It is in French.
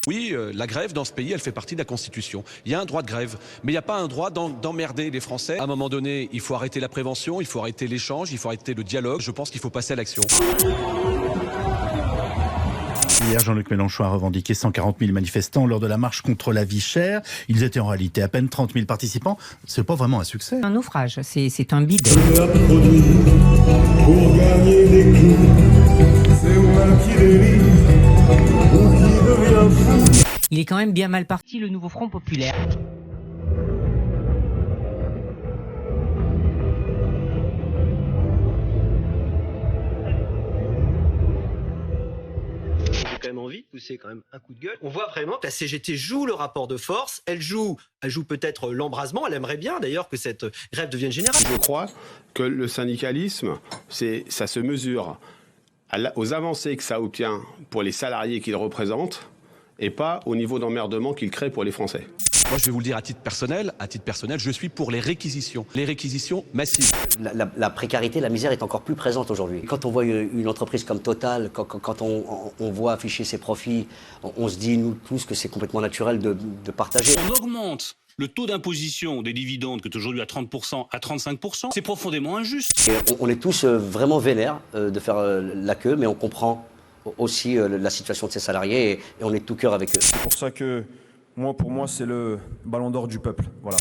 Oui, la grève dans ce pays, elle fait partie de la Constitution. Il y a un droit de grève, mais il n'y a pas un droit d'emmerder les Français. À un moment donné, il faut arrêter la prévention, il faut arrêter l'échange, il faut arrêter le dialogue. Je pense qu'il faut passer à l'action. Hier, Jean-Luc Mélenchon a revendiqué 140 000 manifestants lors de la marche contre la vie chère. Ils étaient en réalité à peine 30 000 participants. C'est pas vraiment un succès. Un naufrage, c'est un bide. Pour gagner des clous, c'est moi qui délire ou qui devient fou. Il est quand même bien mal parti, le nouveau Front populaire. J'ai quand même envie de pousser quand même un coup de gueule. On voit vraiment que la CGT joue le rapport de force, elle joue peut-être l'embrasement, elle aimerait bien d'ailleurs que cette grève devienne générale. Je crois que le syndicalisme, ça se mesure aux avancées que ça obtient pour les salariés qu'il représente et pas au niveau d'emmerdement qu'il crée pour les Français. Moi, je vais vous le dire à titre personnel, je suis pour les réquisitions massives. La précarité, la misère est encore plus présente aujourd'hui. Quand on voit une entreprise comme Total, quand on voit afficher ses profits, on se dit, nous tous, que c'est complètement naturel de partager. On augmente le taux d'imposition des dividendes, qui est aujourd'hui à 30%, à 35%. C'est profondément injuste. Et on est tous vraiment vénères de faire la queue, mais on comprend aussi la situation de ces salariés et on est de tout cœur avec eux. C'est pour ça que pour moi, c'est le ballon d'or du peuple. Voilà.